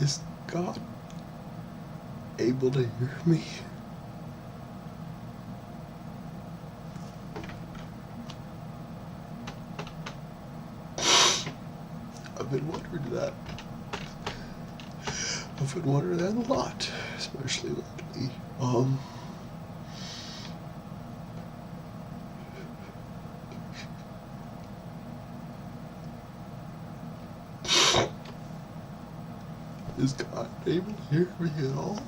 Is God able to hear me? I've been wondering that. I've been wondering that a lot, especially lately. Is God able to hear me at all?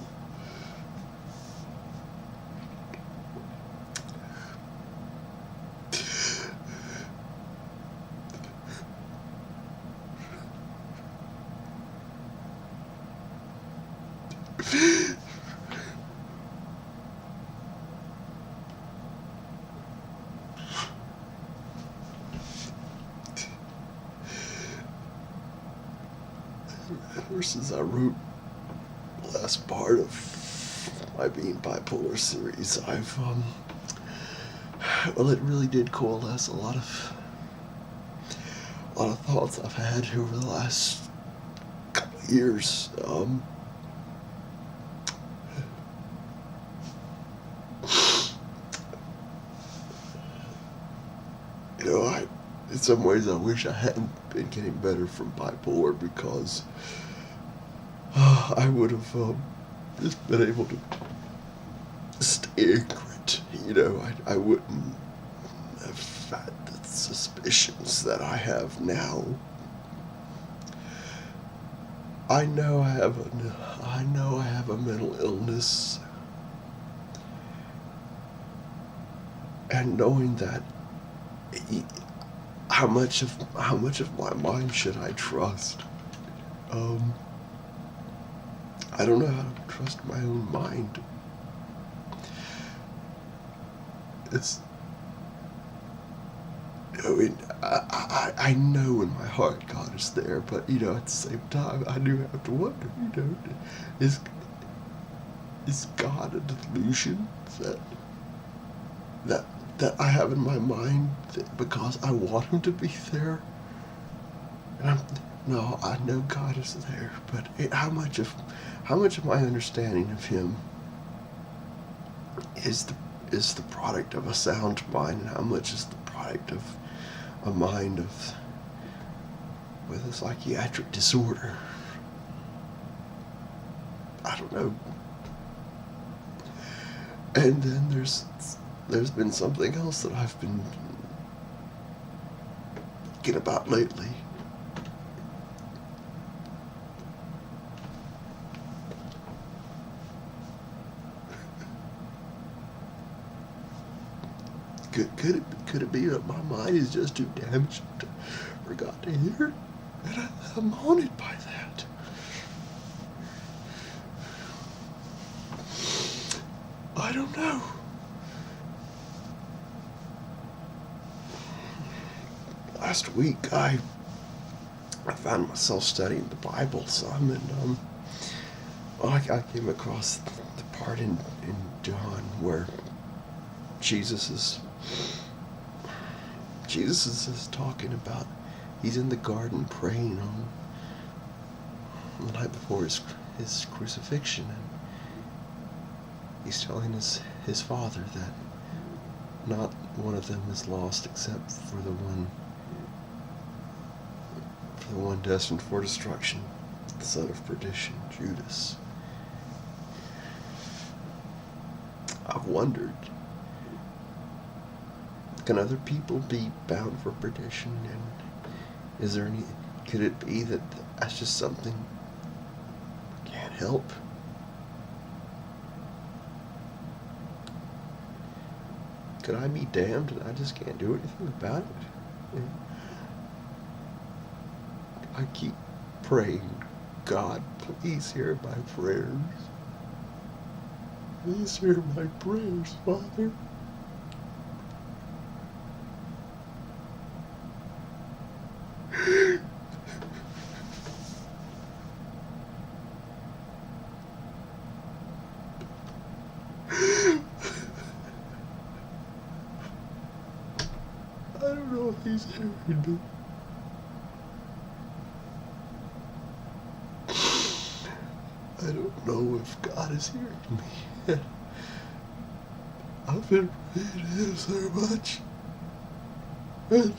Ever since I wrote the last part of my Being Bipolar series, well, it really did coalesce a lot of thoughts I've had over the last couple of years. In some ways, I wish I hadn't been getting better from bipolar, because I would have just been able to stay anchored. I wouldn't have had the suspicions that I have now. I know I have a mental illness, and knowing that, how much of my mind should I trust? I don't know how to trust my own mind. I know in my heart God is there, but at the same time, I do have to wonder, is God a delusion that I have in my mind because I want him to be there? And no, I know God is there, but how much of my understanding of him is the product of a sound mind, and how much is the product of a mind with a psychiatric disorder? I don't know. And then there's been something else that I've been thinking about lately. Could it be that my mind is just too damaged for God to hear? And I'm haunted by that. I don't know. Last week, I found myself studying the Bible some, and I came across the part in John where Jesus is talking about, he's in the garden praying on the night before his crucifixion, and he's telling his Father that not one of them is lost except for the one destined for destruction, the son of perdition, Judas. I've wondered, can other people be bound for perdition? And could it be that that's just something we can't help? Could I be damned and I just can't do anything about it? I keep praying, God, please hear my prayers. Please hear my prayers, Father. I don't know if he's hearing me. I don't know if God is hearing me. I've been praying to Him so much. And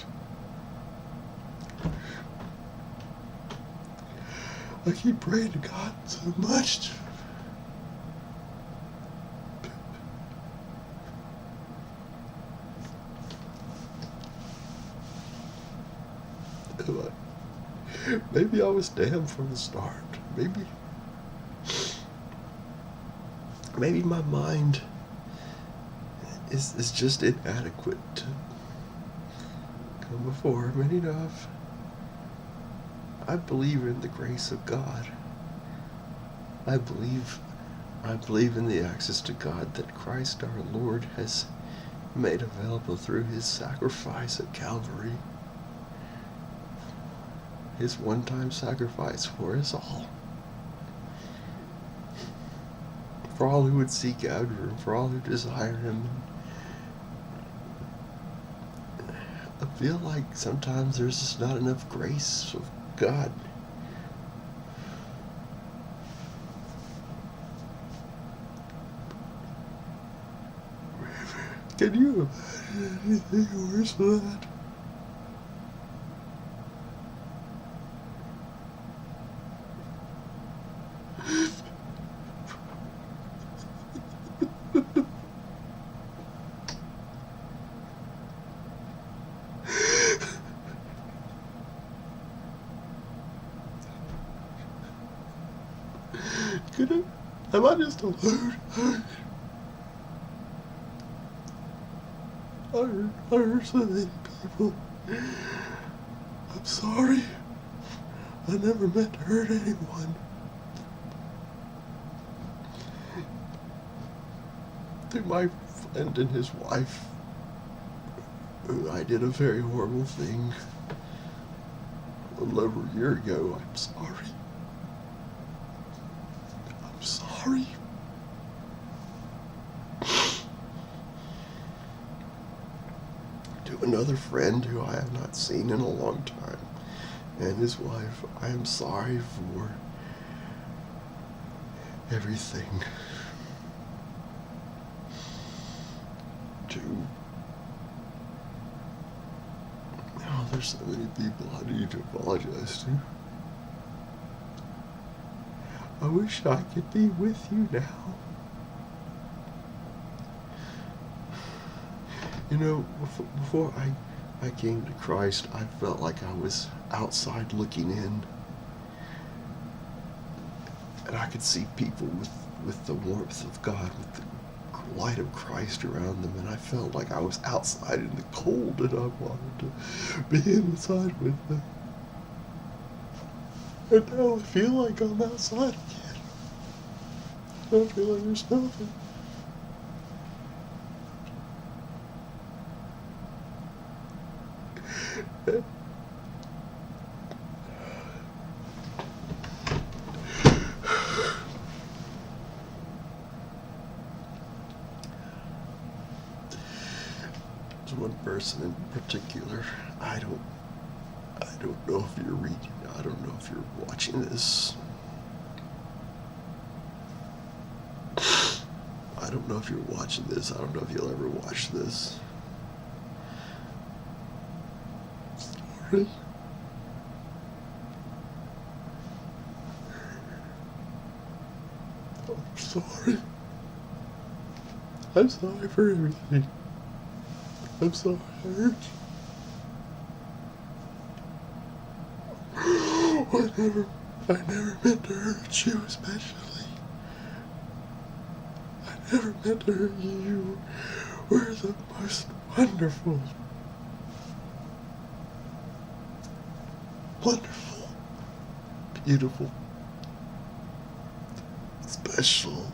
I keep praying to God so much. Maybe I was damned from the start. Maybe my mind is just inadequate to come before Him enough. I believe in the grace of God. I believe in the access to God that Christ our Lord has made available through His sacrifice at Calvary. His one-time sacrifice for us all. For all who would seek after Him, for all who desire Him. I feel like sometimes there's just not enough grace of God. Can you imagine anything worse than that? Am I just alone? I hurt so many people. I'm sorry. I never meant to hurt anyone. To my friend and his wife, I did a very horrible thing a little over a year ago. I'm sorry. I'm sorry. To another friend who I have not seen in a long time, and his wife, I am sorry for everything. There's so many people I need to apologize to. I wish I could be with you now. You know, before I came to Christ, I felt like I was outside looking in. And I could see people with the warmth of God, with the light of Christ around them, and I felt like I was outside in the cold and I wanted to be inside with them. And now I feel like I'm outside again. I feel like there's nothing. There's one person in particular. I don't know if you're reading. I don't know if you're watching this. I don't know if you're watching this. I don't know if you'll ever watch this. Sorry. I'm sorry. I'm sorry for everything. I'm sorry I hurt you. I never meant to hurt you, especially. I never meant to hurt you. You were the most wonderful, beautiful, special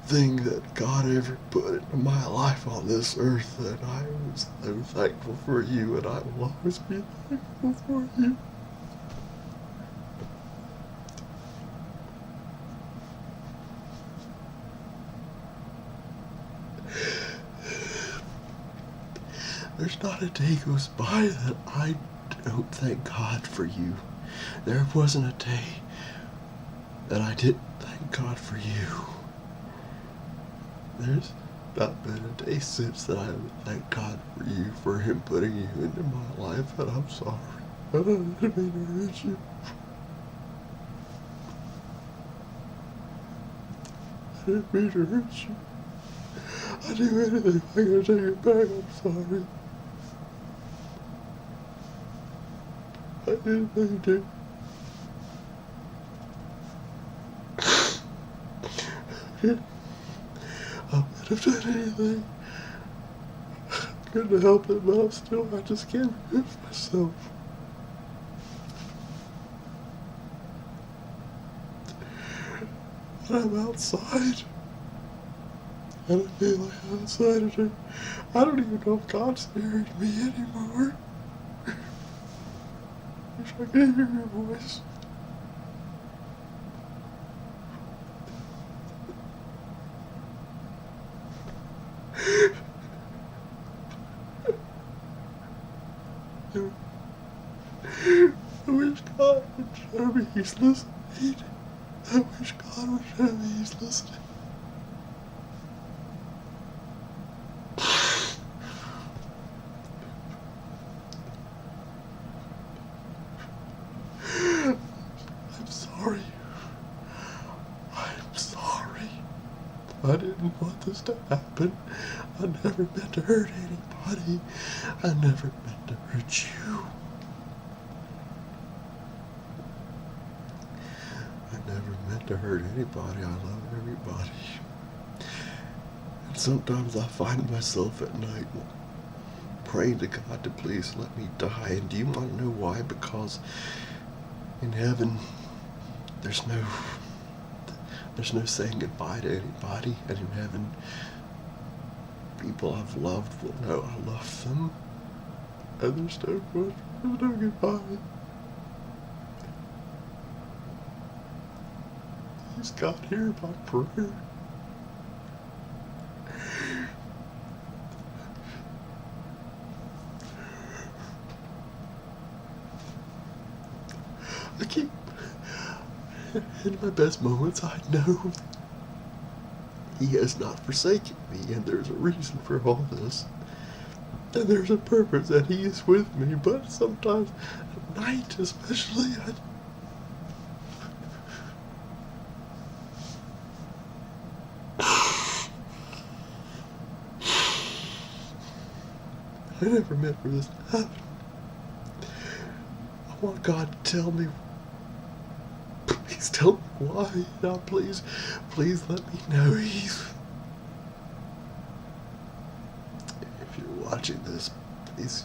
thing that God ever put into my life on this earth, and I am so thankful for you, and I will always be thankful for you. There's not a day goes by that I don't thank God for you. There wasn't a day that I didn't thank thank God for you. There's not been a day since that I haven't thanked God for you, for Him putting you into my life, and I'm sorry. I didn't mean to hurt you. I didn't mean to hurt you. I do anything I can to take it back. I'm sorry. I didn't mean to. I would have done anything. I couldn't help it, but I just can't help myself. When I'm outside, and I feel like I'm outside of it, I don't even know if God's hearing me anymore. I wish I could hear your voice. I wish God would show me He's listening. I wish God would show me He's listening. I'm sorry. I'm sorry. I didn't want this to happen. I never meant to hurt anybody. I never meant to hurt you. I never meant to hurt anybody. I love everybody. And sometimes I find myself at night praying to God to please let me die. And do you want to know why? Because in heaven, there's no saying goodbye to anybody. And in heaven, people I've loved will know I love them. And there's no goodbye. Please, God, hear my prayer. I keep, in my best moments, I know He has not forsaken me, and there's a reason for all this. And there's a purpose that He is with me, but sometimes, at night especially, I never meant for this to happen. I want God to tell me. Please tell me why. Now, please let me know He's. If you're watching this, please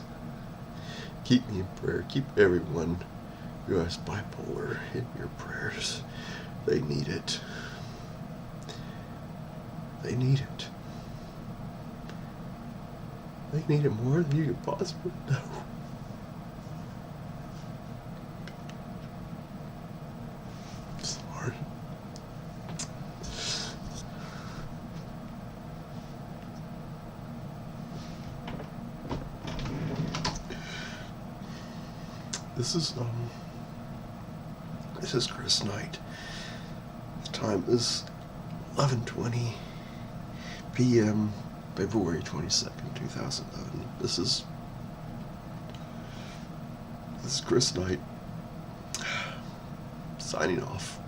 keep me in prayer. Keep everyone who has bipolar in your prayers. They need it. They need it. They need it more than you could possibly know. I'm sorry. This is Chris Knight. The time is 11:20 p.m. February 22nd, 2011. This is Chris Knight signing off.